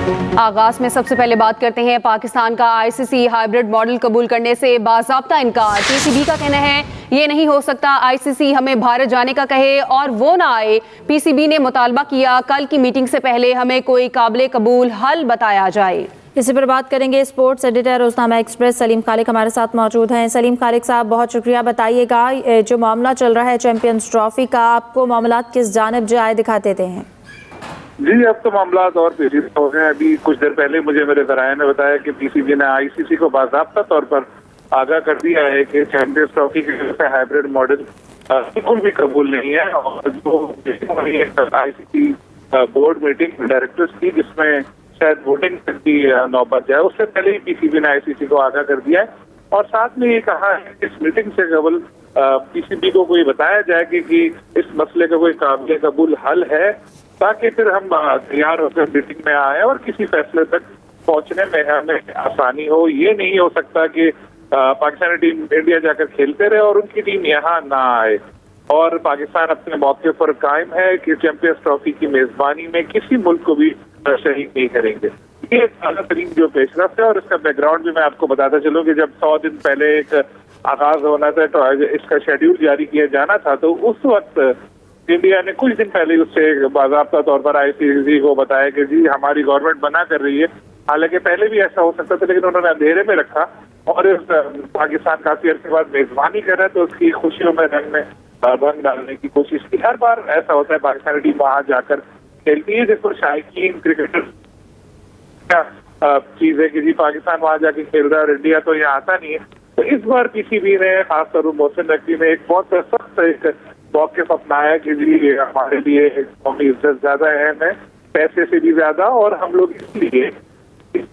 आगाज में सबसे पहले बात करते हैं पाकिस्तान का आईसीसी हाइब्रिड मॉडल कबूल करने से बाज़ाब्ता इनकार। पीसीबी का कहना है ये नहीं हो सकता, आईसीसी हमें भारत जाने का कहे और वो ना आए। पीसीबी ने मुतालबा किया कल की मीटिंग से पहले हमें कोई काबिल कबूल हल बताया जाए। इसी पर बात करेंगे। स्पोर्ट्स एडिटर रोजनामा एक्सप्रेस सलीम खालिक हमारे साथ मौजूद हैं। सलीम खालिक साहब, बहुत शुक्रिया। बताइएगा, जो मामला चल रहा है चैंपियंस ट्रॉफी का, आपको मामला किस जानिब जाए दिखाते हैं? जी, अब तो मामला और पेचीदा हो गए। अभी कुछ देर पहले मुझे मेरे ज़राए ने बताया कि पीसीबी ने आईसीसी को बाज़ाब्ता तौर पर आगाह कर दिया है कि चैंपियंस ट्रॉफी के हाइब्रिड मॉडल बिल्कुल भी कबूल नहीं है। और जो आईसीसी बोर्ड मीटिंग डायरेक्टर्स की, जिसमें शायद वोटिंग तक की नौबत जाए, उससे पहले ही पीसीबी ने आईसीसी को आगाह कर दिया है। और साथ में ये कहा है कि इस मीटिंग से केवल पीसीबी को कोई बताया जाए कि इस मसले का कोई काबिल कबूल हल है, ताकि फिर हम तैयार होकर मीटिंग में आए और किसी फैसले तक पहुंचने में हमें आसानी हो। ये नहीं हो सकता कि पाकिस्तानी टीम इंडिया जाकर खेलते रहे और उनकी टीम यहाँ ना आए। और पाकिस्तान अपने मौके पर कायम है कि चैंपियंस ट्रॉफी की मेजबानी में किसी मुल्क को भी शरीक नहीं करेंगे। ये ताज़ा तरीन जो पेशरफ है, और इसका बैकग्राउंड भी मैं आपको बताता चलूँ कि जब 100 दिन पहले एक आगाज होना था तो इसका शेड्यूल जारी किया जाना था, तो उस वक्त इंडिया ने कुछ दिन पहले उससे बाज़ाब्ता तौर पर आईसीसी को बताया कि जी हमारी गवर्नमेंट बना कर रही है। हालांकि पहले भी ऐसा हो सकता था, लेकिन उन्होंने अंधेरे में रखा और पाकिस्तान काफी अर्से बाद मेजबानी कर रहा है तो उसकी खुशियों में रंग डालने की कोशिश की। हर बार ऐसा होता है, पाकिस्तानी टीम वहां जाकर खेलती है। देखो, शायकीन क्रिकेटर क्या चीज है कि जी पाकिस्तान वहां जाके खेल रहा है और इंडिया तो यहाँ आता नहीं है। तो इस बार पीसीबी ने, खासतौर पर मोहसिन नकवी ने, एक बहुत सख्त एक मौक़िफ़ अपनाया कि जी हमारे लिए कौमी इज्जत ज्यादा अहम है, पैसे से भी ज्यादा, और हम लोग इसलिए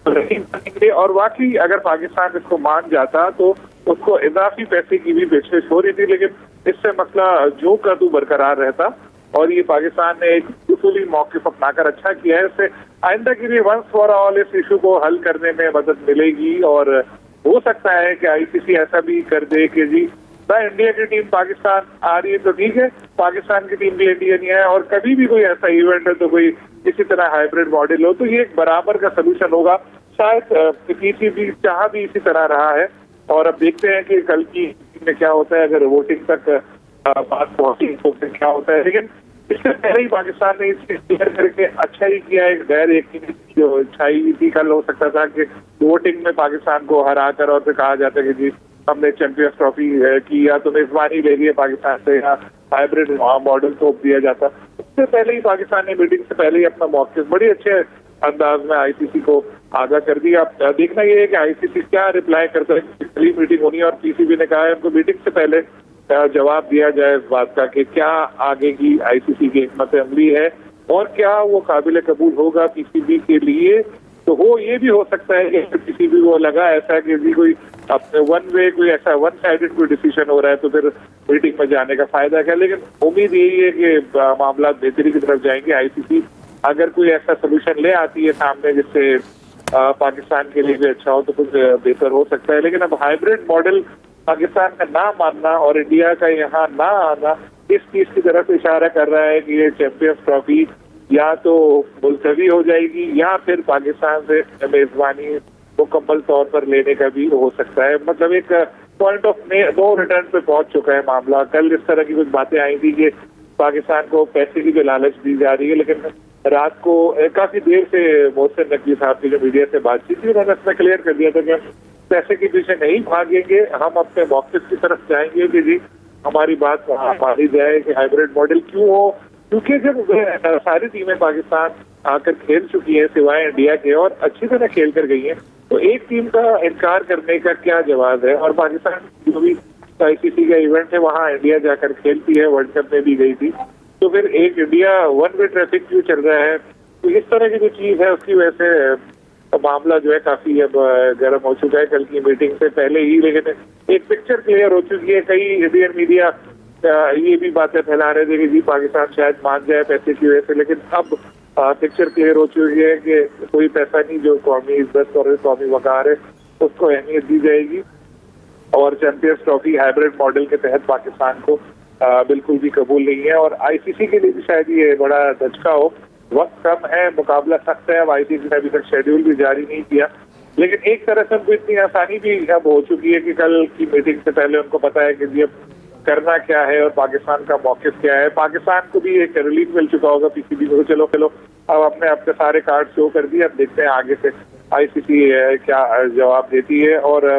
बनेंगे। और वाकई अगर पाकिस्तान इसको मान जाता तो उसको इजाफी पैसे की भी पेशकश हो रही थी, लेकिन इससे मसला जो का तू बरकरार रहता। और ये पाकिस्तान ने एक उसूली मौक़िफ़ अपनाकर अच्छा किया है। इससे आइंदा के लिए वंस फॉर ऑल इस इशू को हल करने में मदद मिलेगी। और हो सकता है कि आईसीसी ऐसा भी कर दे कि जी इंडिया की टीम पाकिस्तान आ रही है तो ठीक है, पाकिस्तान की टीम भी इंडिया नहीं है, और कभी भी कोई ऐसा इवेंट है तो कोई इसी तरह हाइब्रिड मॉडल हो, तो ये एक बराबर का सोल्यूशन होगा। शायद पीसीबी चाह भी इसी तरह रहा है। और अब देखते हैं कि कल की में क्या होता है, अगर वोटिंग तक बात पहुंची तो फिर क्या होता है। लेकिन इससे पहले ही पाकिस्तान ने इस क्लियर करके अच्छा ही किया। एक गैर यकीनी जो छाई थी, कल हो सकता था कि वोटिंग में पाकिस्तान को हरा कर और फिर कहा जाता है कि जी हमने चैंपियंस ट्रॉफी की, या तो मेजबानी ले लिया पाकिस्तान से, या हाइब्रिड मॉडल थोप दिया जाता। उससे पहले ही पाकिस्तान ने मीटिंग से पहले ही अपना मौक़िफ़ बड़ी अच्छे अंदाज में आईसीसी को आगाह कर दिया। अब देखना ये है कि आईसीसी क्या रिप्लाई करता है। पहली मीटिंग होनी है और पीसीबी ने कहा है उनको मीटिंग से पहले जवाब दिया जाए इस बात का कि क्या आगे की आईसीसी की हिकमत अमली है और क्या वो काबिल कबूल होगा पीसीबी के लिए। तो वो ये भी हो सकता है कि पीसीबी को लगा ऐसा कि जी कोई वन वे, कोई ऐसा वन साइडेड कोई डिसीजन हो रहा है तो फिर मीटिंग में जाने का फायदा क्या। लेकिन उम्मीद यही है कि मामला बेहतरी की तरफ जाएंगे। आईसीसी अगर कोई ऐसा सोल्यूशन ले आती है सामने जिससे पाकिस्तान के लिए भी अच्छा हो तो कुछ बेहतर हो सकता है। लेकिन अब हाइब्रिड मॉडल पाकिस्तान का ना मानना और इंडिया का यहाँ ना आना इस चीज की तरफ इशारा कर रहा है कि ये चैंपियंस ट्रॉफी या तो मुलतवी हो जाएगी या फिर पाकिस्तान से मेजबानी मुकम्मल तौर पर लेने का भी हो सकता है। मतलब एक पॉइंट ऑफ नो रिटर्न पे पहुंच चुका है मामला। कल इस तरह की कुछ बातें आई थी कि पाकिस्तान को पैसे की भी लालच दी जा रही है, लेकिन रात को काफी देर से मोहसिन नकवी साहब की जो मीडिया से बातचीत थी, उन्होंने इसमें क्लियर कर दिया था कि हम पैसे के पीछे नहीं भागेंगे, हम अपने मौक़िफ़ की तरफ जाएंगे कि जी हमारी बात वहाँ मानी जाए कि हाइब्रिड मॉडल क्यों हो। क्योंकि जब सारी टीमें पाकिस्तान आकर खेल चुकी है सिवाय इंडिया के और अच्छी तरह खेल कर गई हैं, तो एक टीम का इनकार करने का क्या जवाब है। और पाकिस्तान जो भी आईसीसी का इवेंट है वहाँ इंडिया जाकर खेलती है, वर्ल्ड कप में भी गई थी, तो फिर एक इंडिया वन वे ट्रैफिक क्यों चल रहा है। तो इस तरह की जो चीज है उसकी वजह से मामला जो है काफी अब गर्म हो चुका है कल की मीटिंग से पहले ही। लेकिन एक पिक्चर क्लियर हो चुकी है। कई इंडियन मीडिया ये भी बातें फैला रहे थे कि जी पाकिस्तान शायद मान जाए पैसे की वजह से, लेकिन अब पिक्चर क्लियर हो चुकी है कि कोई पैसा नहीं, जो कौमी इज्जत और कौमी वकार है उसको अहमियत दी जाएगी। और चैंपियंस ट्रॉफी हाइब्रिड मॉडल के तहत पाकिस्तान को बिल्कुल भी कबूल नहीं है। और आईसीसी के लिए भी शायद ये बड़ा धचका हो वक्त कम है, मुकाबला सख्त है। अब आईसीसी ने अभी तक शेड्यूल भी जारी नहीं किया, लेकिन एक तरह से उनको इतनी आसानी भी अब हो चुकी है कि कल की मीटिंग से पहले उनको पता है कि जी अब करना क्या है और पाकिस्तान का मौकिफ क्या है। पाकिस्तान को भी एक रिलीफ मिल चुका होगा पीसीबी को, चलो अब अपने अपने सारे कार्ड शो कर दिए, अब देखते हैं आगे से आईसीसी क्या जवाब देती है। और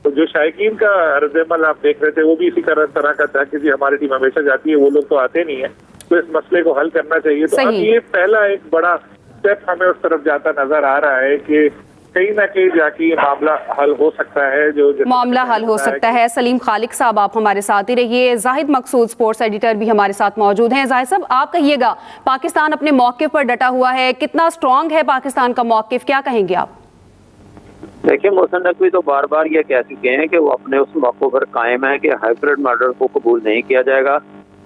तो जो शायकीन का रद्द-ए-अमल आप देख रहे थे वो भी इसी तरह का था कि जी हमारी टीम हमेशा जाती है, वो लोग तो आते नहीं है, तो इस मसले को हल करना चाहिए। तो अब ये पहला एक बड़ा स्टेप हमें उस तरफ जाता नजर आ रहा है कि कहीं ना कहीं जाके मामला हल हो सकता है। जो मामला हल हो सकता है। सलीम खालिक साहब, आप हमारे साथ ही रहिए। जाहिद मकसूद स्पोर्ट्स एडिटर भी हमारे साथ मौजूद हैं। जाहिद साहब, आप कहिएगा, पाकिस्तान अपने मौकिफ पर डटा हुआ है, कितना स्ट्रांग है पाकिस्तान का मौकिफ, क्या कहेंगे आप? देखिए, मोहसिन नकवी तो बार बार ये कह चुके हैं कि वो अपने उस मौक़े पर कायम है कि हाइब्रिड मॉडल को कबूल नहीं किया जाएगा।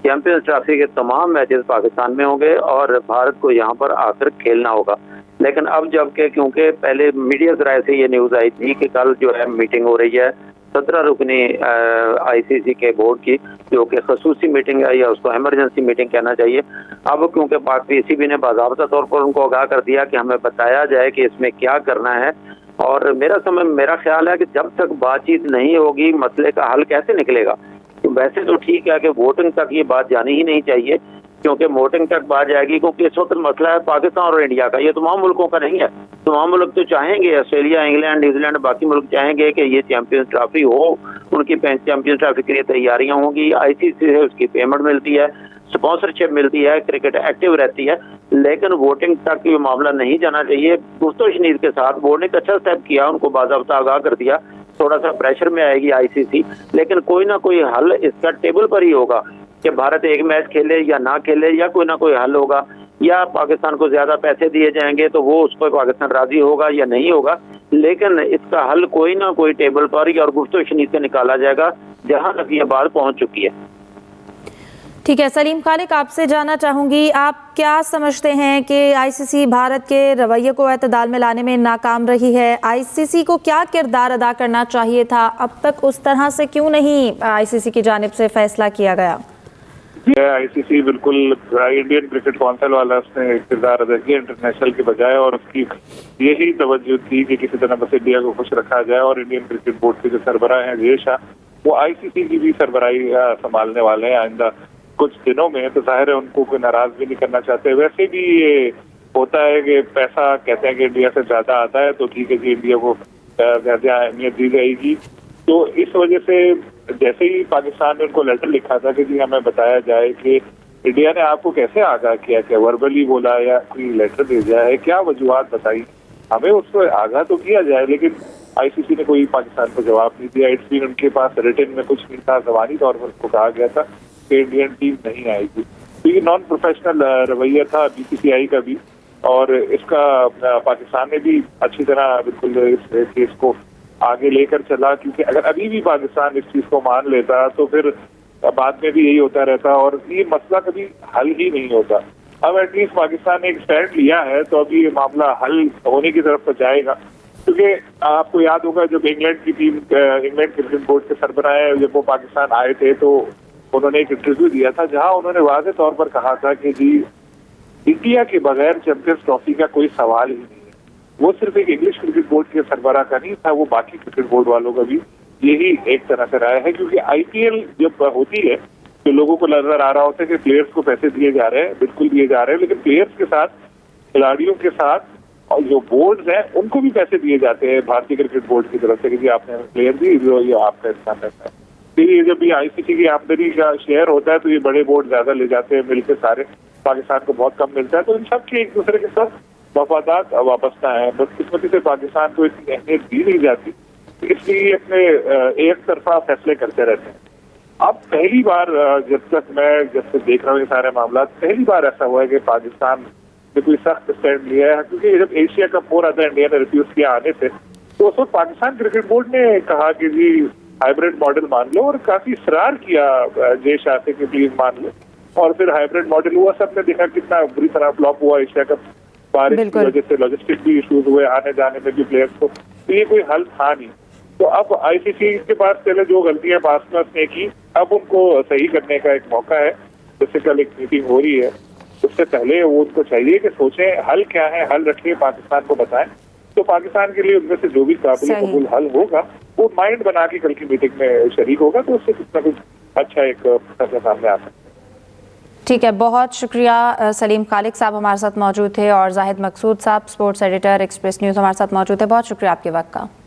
चैंपियंस ट्रॉफी के तमाम मैचेस पाकिस्तान में होंगे और भारत को यहाँ पर आकर खेलना होगा। लेकिन अब जबकि क्योंकि पहले मीडिया ज़राए से ये न्यूज़ आई थी कि कल जो है मीटिंग हो रही है 17 रुकनी आईसीसी के बोर्ड की, जो कि खसूसी मीटिंग है या उसको इमरजेंसी मीटिंग कहना चाहिए। अब क्योंकि पाक पीसीबी ने बाज़ाब्ता तौर पर उनको आगाह कर दिया कि हमें बताया जाए कि इसमें क्या करना है, और मेरा ख्याल है कि जब तक बातचीत नहीं होगी मसले का हल कैसे निकलेगा। तो वैसे तो ठीक है कि वोटिंग तक ये बात जानी ही नहीं चाहिए, क्योंकि वोटिंग तक बात जाएगी, क्योंकि इस वक्त मसला है पाकिस्तान और इंडिया का, ये तमाम मुल्कों का नहीं है। तमाम मुल्क तो चाहेंगे, ऑस्ट्रेलिया, इंग्लैंड, न्यूजीलैंड, बाकी मुल्क चाहेंगे कि ये चैंपियंस ट्रॉफी हो, उनकी चैंपियंस ट्रॉफी के लिए तैयारियां होंगी, आईसीसी से उसकी पेमेंट मिलती है, स्पॉन्सरशिप मिलती है, क्रिकेट एक्टिव रहती है, लेकिन वोटिंग तक ये मामला नहीं जाना चाहिए। गुफ्तो शनीद के साथ बोर्ड ने एक अच्छा स्टेप किया, उनको बाज़ाब्ता आगाह कर दिया, थोड़ा सा प्रेशर में आएगी आईसीसी, लेकिन कोई ना कोई हल इसका टेबल पर ही होगा कि भारत एक मैच खेले या ना खेले, या कोई ना कोई हल होगा, या पाकिस्तान को ज्यादा पैसे दिए जाएंगे तो वो उस पर पाकिस्तान राजी होगा या नहीं होगा, लेकिन इसका हल कोई ना कोई टेबल पर ही और गुफ्तो शनीद से निकाला जाएगा, जहां तक ये बात पहुंच चुकी है। ठीक है, सलीम खालिक, आपसे जानना चाहूंगी, आप क्या समझते हैं कि आईसीसी भारत के रवैये को एतदाल में लाने में नाकाम रही है? आईसीसी को क्या किरदार अदा करना चाहिए था? अब तक उस तरह से क्यों नहीं आईसीसी की जानिब से फैसला किया गया? आईसीसी बिल्कुल इंडियन क्रिकेट काउंसिल वाला उसने किरदार अदा किया इंटरनेशनल के बजाय, और उसकी यही तवज्जो थी कि किसी तरह बस इंडिया को खुश रखा जाए। और इंडियन क्रिकेट बोर्ड के जो सरबराह हैं जय शाह, वो आईसीसी की भी सरबराही संभालने वाले हैं आइंदा कुछ दिनों में, तो जाहिर है उनको कोई नाराज भी नहीं करना चाहते। वैसे भी ये होता है कि पैसा कहते हैं कि इंडिया से ज्यादा आता है, तो ठीक है जी, इंडिया को ज्यादा अहमियत दी जाएगी। तो इस वजह से जैसे ही पाकिस्तान ने उनको लेटर लिखा था कि जी हमें बताया जाए कि इंडिया ने आपको कैसे आगाह किया, क्या वर्बली बोला या कोई लेटर भेजा है, क्या वजूहत बताई, हमें उसको आगाह तो किया जाए। लेकिन आईसीसी ने कोई पाकिस्तान को जवाब नहीं दिया। इट्स बीन उनके पास रिटन में कुछ नहीं था, ज़बानी तौर पर उसको कहा गया था कि इंडियन टीम नहीं आएगी। तो ये नॉन प्रोफेशनल रवैया था बीसीसीआई का भी, और इसका पाकिस्तान ने भी अच्छी तरह बिल्कुल इस केस को आगे लेकर चला, क्योंकि अगर अभी भी पाकिस्तान इस चीज को मान लेता तो फिर बाद में भी यही होता रहता और ये मसला कभी हल ही नहीं होता। अब एटलीस्ट पाकिस्तान ने एक स्टैंड लिया है, तो अभी ये मामला हल होने की तरफ तो जाएगा। क्योंकि आपको याद होगा जब इंग्लैंड की टीम, इंग्लैंड क्रिकेट बोर्ड के सरबराह जब वो पाकिस्तान आए थे, तो उन्होंने एक इंटरव्यू दिया था जहां उन्होंने वाज़ेह तौर पर कहा था कि जी इंडिया के बगैर चैंपियंस ट्रॉफी का कोई सवाल ही नहीं है। वो सिर्फ एक इंग्लिश क्रिकेट बोर्ड के सरबराह का नहीं था, वो बाकी क्रिकेट बोर्ड वालों का भी यही एक तरह से राय है। क्योंकि आईपीएल जब होती है तो लोगों को नजर आ रहा होता है कि प्लेयर्स को पैसे दिए जा रहे हैं, बिल्कुल दिए जा रहे हैं, लेकिन प्लेयर्स के साथ, खिलाड़ियों के साथ और जो बोर्ड हैं उनको भी पैसे दिए जाते हैं भारतीय क्रिकेट बोर्ड की तरफ से कि जी आपने प्लेयर दी, जो ये आपका हिस्सा है। ये जब भी आईसीसी की आमदनी का शेयर होता है तो ये बड़े बोर्ड ज्यादा ले जाते हैं मिलकर, सारे पाकिस्तान को बहुत कम मिलता है। तो इन सब के एक दूसरे के साथ वफादार वापसता है, बदकिस्मती से पाकिस्तान को इतनी अहमियत दी नहीं जाती, इसलिए अपने एक तरफा फैसले करते रहते हैं। अब पहली बार जब से देख रहा हूँ ये सारे मामला, पहली बार ऐसा हुआ है कि पाकिस्तान ने कोई सख्त स्टैंड लिया है। क्योंकि जब एशिया कप हो रहा था, इंडिया ने रिफ्यूज किया आने से, तो उस वक्त पाकिस्तान क्रिकेट बोर्ड ने कहा कि जी हाइब्रिड मॉडल मान लो, और काफी इसरार किया जय शाह से कि प्लीज मान लो, और फिर हाइब्रिड मॉडल हुआ। सबने देखा कितना बुरी तरह फ्लॉप हुआ एशिया कप, बारिश की वजह से लॉजिस्टिक भी इश्यूज हुए, आने जाने में भी प्लेयर्स को, तो ये कोई हल था नहीं। तो अब आईसीसी के पास पहले जो गलतियां पास्ट में उसने की, अब उनको सही करने का एक मौका है। जैसे कल एक मीटिंग हो रही है उससे पहले वो उनको चाहिए कि सोचें हल क्या है, हल रखिए, पाकिस्तान को बताएं। तो पाकिस्तान के लिए उनमें से जो भी काबिल सही। कबूल हल होगा वो माइंड बना के कल की मीटिंग में शरीक होगा, तो उससे कुछ ना कुछ अच्छा एक फैसला सामने आ सकता है। ठीक है, बहुत शुक्रिया। सलीम खालिक साहब हमारे साथ मौजूद थे और जाहिद मकसूद साहब स्पोर्ट्स एडिटर एक्सप्रेस न्यूज़ हमारे साथ मौजूद थे। बहुत शुक्रिया आपके वक्त का।